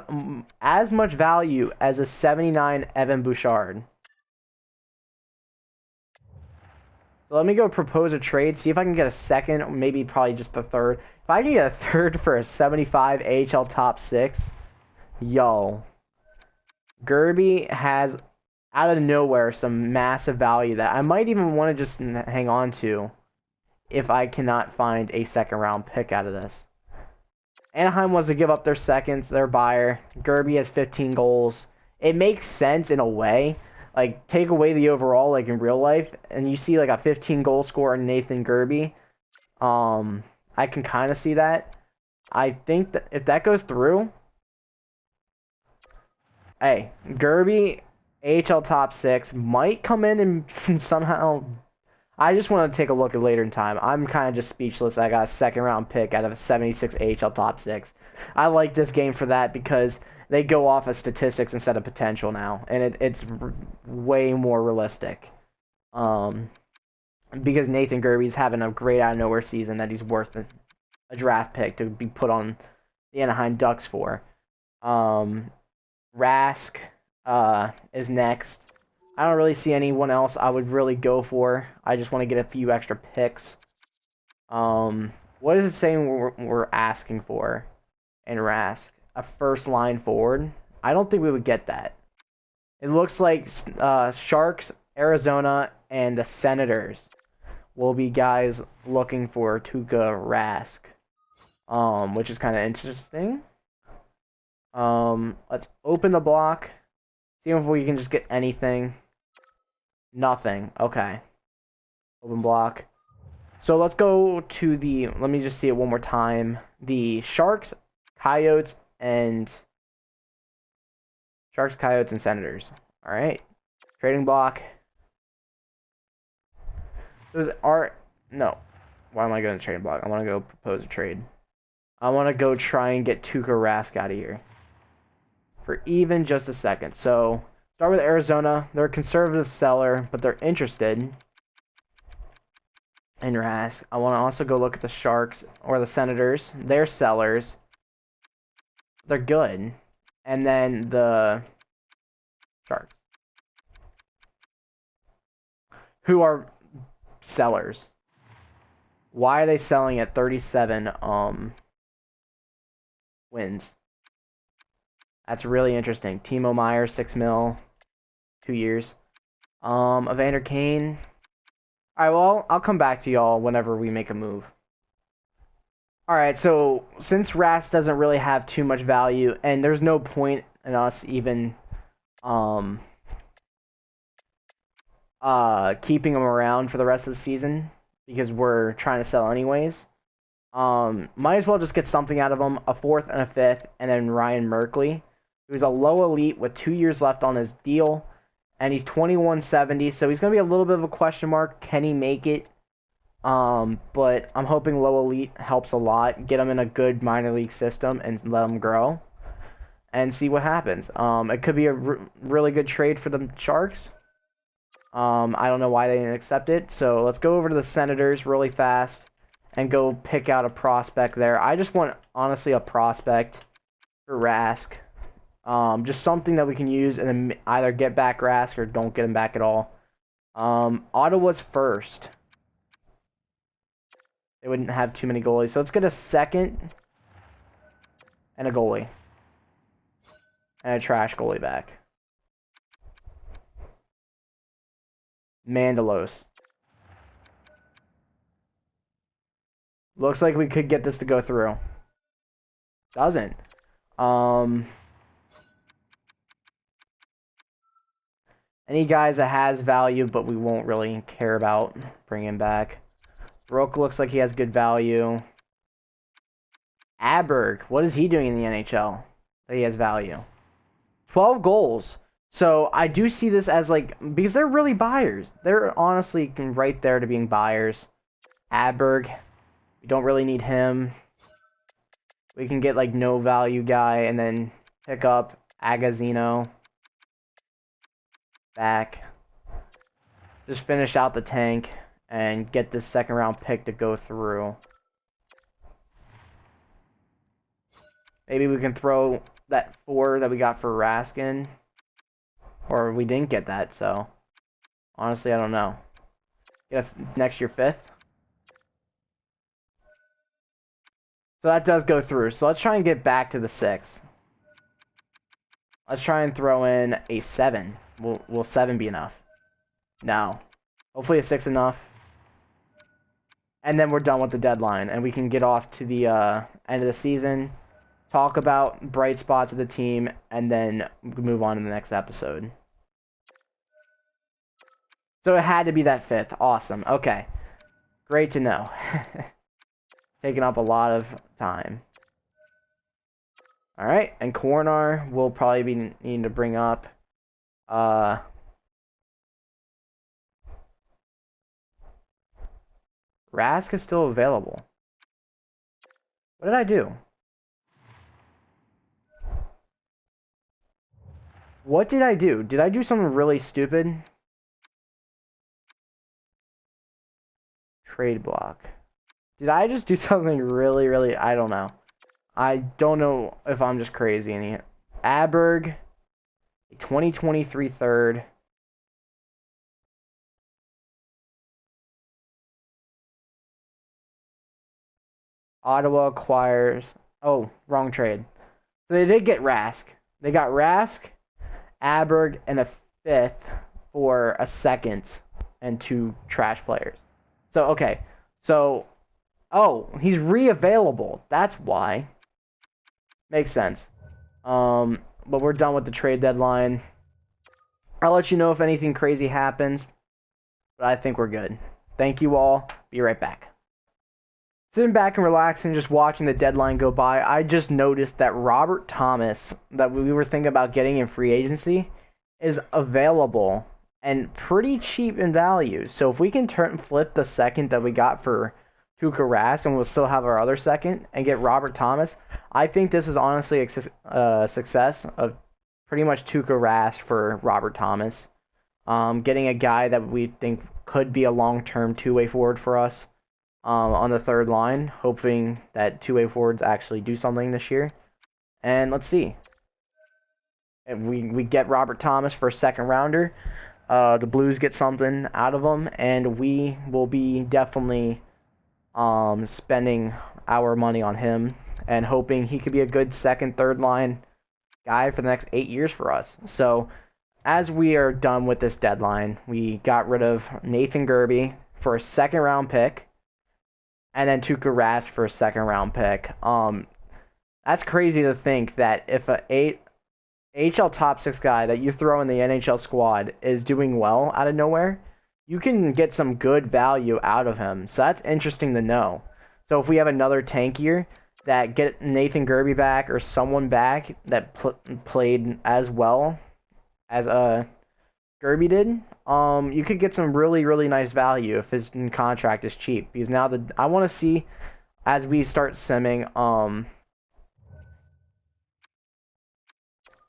as much value as a 79 Evan Bouchard. So let me go propose a trade, see if I can get a second, maybe probably just a third. If I can get a third for a 75 AHL top 6, yo. Gerbe has, out of nowhere, some massive value that I might even want to just hang on to if I cannot find a second round pick out of this. Anaheim wants to give up their seconds, their buyer. Gerbe has 15 goals. It makes sense in a way. Like, take away the overall, like, in real life, and you see, like, a 15-goal scorer in Nathan Gerbe. I can kind of see that. I think that if that goes through, hey, Gerbe, AHL top 6, might come in and somehow... I just want to take a look at later in time. I'm kind of just speechless. I got a second-round pick out of a 76 AHL top 6. I like this game for that because... they go off of statistics instead of potential now, and it's way more realistic. Because Nathan Gerbe's having a great out-of-nowhere season that he's worth a draft pick to be put on the Anaheim Ducks for. Rask is next. I don't really see anyone else I would really go for. I just want to get a few extra picks. What is it saying we're asking for in Rask? A first-line forward? I don't think we would get that. It looks like Sharks, Arizona, and the Senators will be guys looking for Tuukka Rask, which is kind of interesting. Let's open the block. See if we can just get anything. Nothing. Okay. Open block. So let's go to the... let me just see it one more time. The Sharks, Coyotes, and Senators. All right, trading block. Those are no. Why am I going to trading block? I want to go propose a trade. I want to go try and get Tuukka Rask out of here for even just a second. So, start with Arizona. They're a conservative seller, but they're interested in Rask. I want to also go look at the Sharks or the Senators. They're sellers. They're good. And then the Sharks, who are sellers. Why are they selling at 37 wins? That's really interesting. Timo Meyer, 6 mil, 2 years. Evander Kane. Alright, well, I'll come back to y'all whenever we make a move. Alright, so since Rask doesn't really have too much value, and there's no point in us even keeping him around for the rest of the season, because we're trying to sell anyways. Might as well just get something out of him, a 4th and a 5th, and then Ryan Merkley, who's a low elite with 2 years left on his deal, and he's 2170, so he's going to be a little bit of a question mark. Can he make it? But I'm hoping low elite helps a lot. Get him in a good minor league system and let him grow, and see what happens. It could be a really good trade for the Sharks. I don't know why they didn't accept it, so let's go over to the Senators really fast and go pick out a prospect there. I just want, honestly, a prospect for Rask. Just something that we can use and then either get back Rask or don't get him back at all. Ottawa's first. They wouldn't have too many goalies. So let's get a 2nd and a goalie. And a trash goalie back. Mandalos. Looks like we could get this to go through. Doesn't. Any guys that has value, but we won't really care about bringing back. Brook looks like he has good value. Aberg, what is he doing in the NHL that he has value? 12 goals. So I do see this as like, because they're really buyers. They're honestly right there to being buyers. Aberg, we don't really need him. We can get like no value guy and then pick up Agazino back. Just finish out the tank and get this 2nd round pick to go through. Maybe we can throw that 4 that we got for Raskin. Or we didn't get that, so honestly, I don't know. Get a next year 5th. So that does go through. So let's try and get back to the 6. Let's try and throw in a 7. Will 7 be enough? No. Hopefully a 6 enough. And then we're done with the deadline, and we can get off to the end of the season, talk about bright spots of the team, and then move on to the next episode. So it had to be that 5th. Awesome. Okay. Great to know. Taking up a lot of time. Alright, and Corner will probably be needing to bring up. Rask is still available. What did I do? What did I do? Did I do something really stupid? Trade block. Did I just do something really, I don't know. I don't know if I'm just crazy in here. Aberg, a 2023 3rd. Ottawa acquires... Oh, wrong trade. So they did get Rask. They got Rask, Aberg, and a 5th for a 2nd and 2 trash players. So, okay. So, oh, he's re-available. That's why. Makes sense. But we're done with the trade deadline. I'll let you know if anything crazy happens. But I think we're good. Thank you all. Be right back. Sitting back and relaxing, just watching the deadline go by, I just noticed that Robert Thomas, that we were thinking about getting in free agency, is available and pretty cheap in value. So if we can flip the 2nd that we got for Tuukka Rask, and we'll still have our other second, and get Robert Thomas. I think this is honestly a success of pretty much Tuukka Rask for Robert Thomas. Getting a guy that we think could be a long-term two-way forward for us on the third line, hoping that two-way forwards actually do something this year. And let's see. If we get Robert Thomas for a second rounder. The Blues get something out of him, and we will be definitely spending our money on him and hoping he could be a good second, third line guy for the next 8 years for us. So, as we are done with this deadline, we got rid of Nathan Gerbe for a second round pick, and then Tuukka Rask for a second round pick. That's crazy to think that if a AHL top 6 guy that you throw in the NHL squad is doing well out of nowhere, you can get some good value out of him. So that's interesting to know. So if we have another tank year that get Nathan Gerbe back or someone back that played as well as Gerbe did, you could get some really, really nice value if his contract is cheap. Because now I want to see, as we start simming,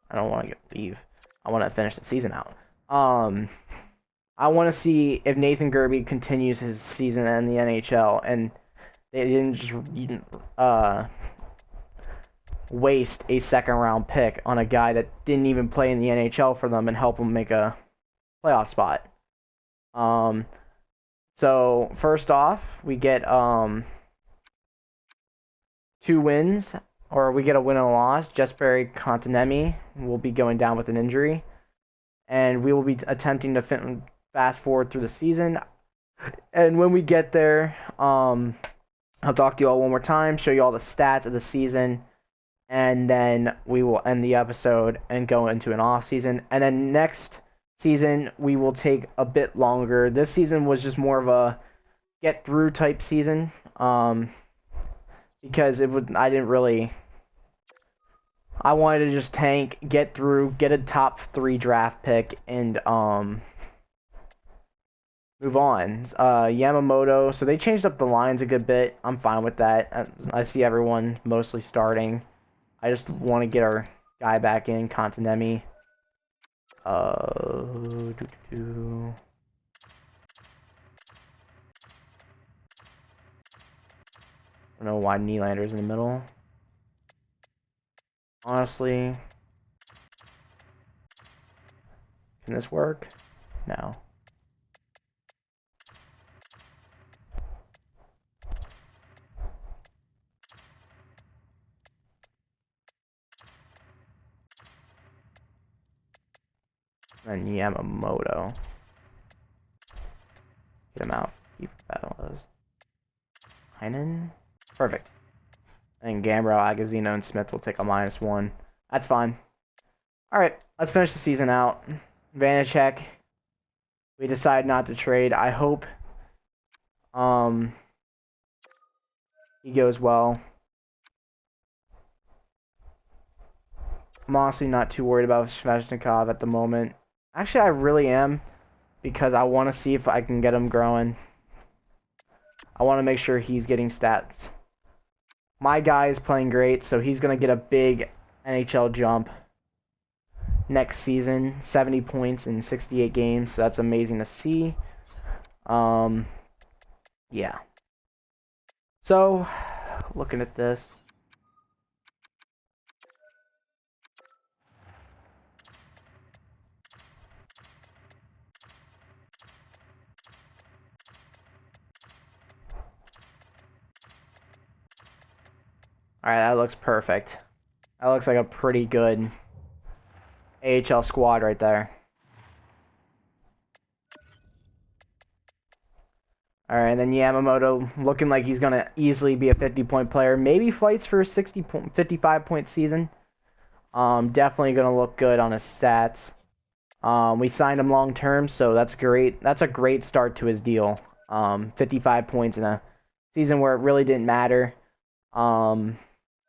I don't want to leave. I want to finish the season out. I want to see if Nathan Gerbe continues his season in the NHL, and they didn't just waste a second round pick on a guy that didn't even play in the NHL for them and help them make a playoff spot. So first off, we get 2 wins. Or we get a win and a loss. Jesperi Kontinemi will be going down with an injury. And we will be attempting to fast forward through the season. And when we get there, I'll talk to you all one more time, show you all the stats of the season, and then we will end the episode and go into an off season. And then next season, we will take a bit longer. This season was just more of a get through type season. Because I wanted to just tank, get through, get a top 3 draft pick, and move on. Yamamoto, so they changed up the lines a good bit. I'm fine with that. I see everyone mostly starting. I just want to get our guy back in, Kontinemi. I don't know why Nylander's in the middle. Honestly, can this work? No. And Yamamoto. Get him out. Keep battles. Heinen. Perfect. And Gambrell, Agazino, and Smith will take a -1. That's fine. Alright, let's finish the season out. Vanacek. We decide not to trade. I hope he goes well. I'm honestly not too worried about Svechnikov at the moment. Actually, I really am, because I want to see if I can get him growing. I want to make sure he's getting stats. My guy is playing great, so he's going to get a big NHL jump next season. 70 points in 68 games, so that's amazing to see. Yeah. So, looking at this. Alright, that looks perfect. That looks like a pretty good AHL squad right there. Alright, and then Yamamoto looking like he's going to easily be a 50-point player. Maybe fights for a 55-point season. Definitely going to look good on his stats. We signed him long-term, so that's great. That's a great start to his deal. 55 points in a season where it really didn't matter.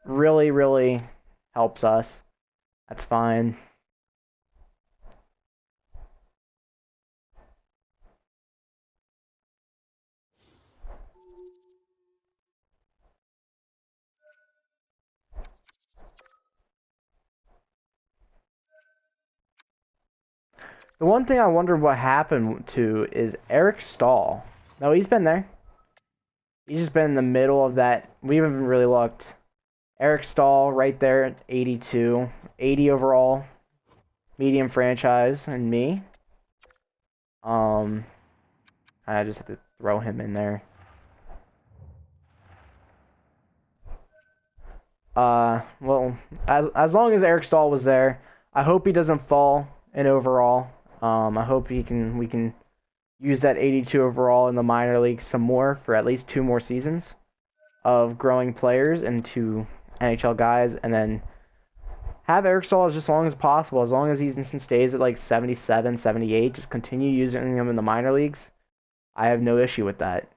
Really, really helps us. That's fine. The one thing I wonder what happened to is Eric Stahl. No, he's been there. He's just been in the middle of that. We haven't really looked. Eric Stahl right there at 82. 80 overall. Medium franchise. And me. I just have to throw him in there. Well, as long as Eric Stahl was there, I hope he doesn't fall in overall. I hope we can use that 82 overall in the minor leagues some more for at least 2 more seasons of growing players into NHL guys, and then have Eric Stahl as long as possible. As long as he stays at like 77, 78, just continue using him in the minor leagues. I have no issue with that.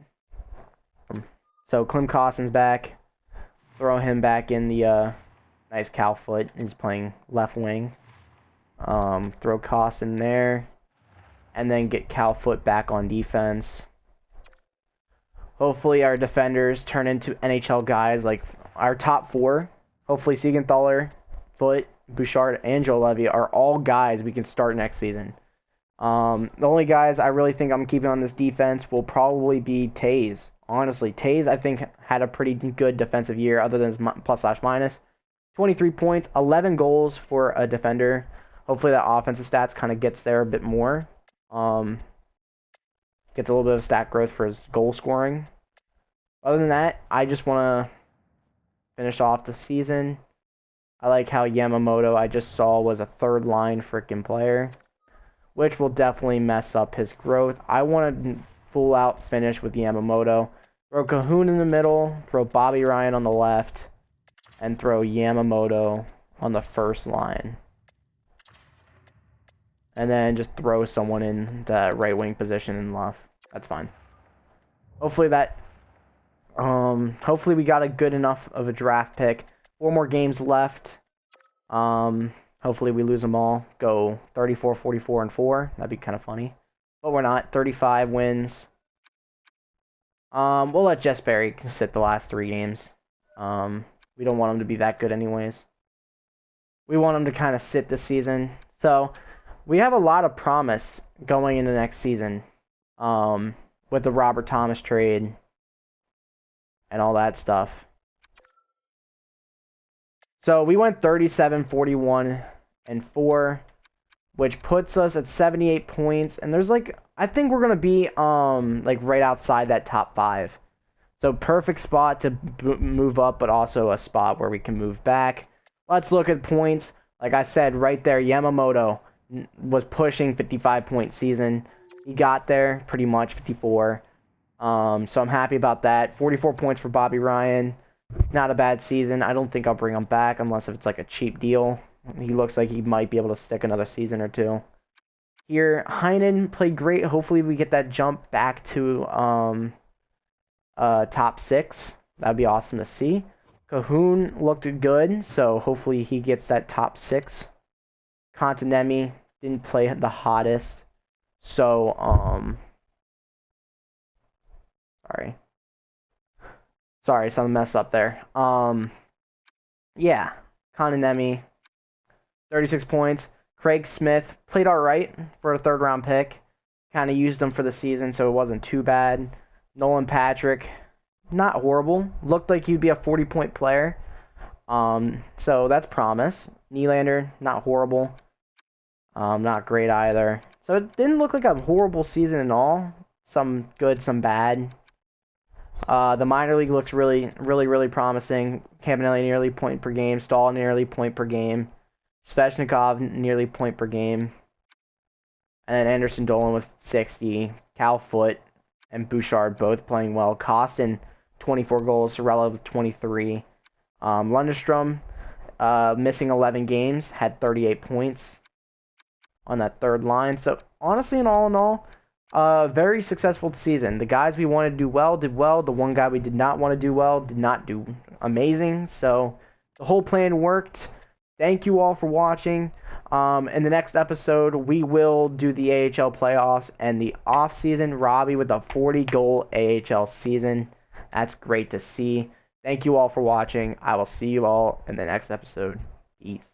So Klim Kostin's back. Throw him back in the nice Cal Foot. He's playing left wing. Throw Kostin there. And then get Cal Foot back on defense. Hopefully our defenders turn into NHL guys, like our top 4. Hopefully Siegenthaler, Foot, Bouchard, and Joe Levy are all guys we can start next season. The only guys I really think I'm keeping on this defense will probably be Taze. Honestly, Taze, I think, had a pretty good defensive year other than his plus/minus. 23 points, 11 goals for a defender. Hopefully that offensive stats kind of gets there a bit more. Gets a little bit of stat growth for his goal scoring. Other than that, I just want to finish off the season. I like how Yamamoto, I just saw, was a third-line freaking player, which will definitely mess up his growth. I want to full-out finish with Yamamoto. Throw Cahoon in the middle, throw Bobby Ryan on the left, and throw Yamamoto on the first line. And then just throw someone in the right wing position in left. That's fine. Hopefully hopefully we got a good enough of a draft pick. 4 more games left. Hopefully we lose them all. Go 34, 44, and 4. That'd be kind of funny. But we're not. 35 wins. We'll let Jess Berry sit the last 3 games. We don't want him to be that good anyways. We want him to kind of sit this season. So we have a lot of promise going into next season, with the Robert Thomas trade and all that stuff. So we went 37, 41, and 4, which puts us at 78 points. And there's I think we're gonna be right outside that top 5. So perfect spot to move up, but also a spot where we can move back. Let's look at points. Like I said, right there, Yamamoto was pushing 55-point season. He got there pretty much 54. So I'm happy about that. 44 points for Bobby Ryan. Not a bad season. I don't think I'll bring him back unless if it's a cheap deal. He looks like he might be able to stick another season or 2. Here, Heinen played great. Hopefully we get that jump back to top 6. That'd be awesome to see. Cahoon looked good, so hopefully he gets that top 6. Kontinemi didn't play the hottest, so sorry, something messed up there. Yeah, Kontinemi, 36 points. Craig Smith played alright for a 3rd-round pick. Kind of used him for the season, so it wasn't too bad. Nolan Patrick, not horrible. Looked like he'd be a 40-point player. So that's promise. Nylander, not horrible. Not great either. So it didn't look like a horrible season at all. Some good, some bad. The minor league looks really, really, really promising. Campanelli nearly point per game. Stahl nearly point per game. Svechnikov nearly point per game. And then Anderson Dolan with 60. Cal Foot and Bouchard both playing well. Kostin, 24 goals. Sorella with 23. Lundestrom, missing 11 games, had 38 points on that 3rd line. So honestly, in all, very successful season. The guys we wanted to do well did well. The one guy we did not want to do well did not do amazing. So the whole plan worked. Thank you all for watching. In the next episode, we will do the AHL playoffs and the off season. Robbie with a 40-goal AHL season. That's great to see. Thank you all for watching. I will see you all in the next episode. Peace.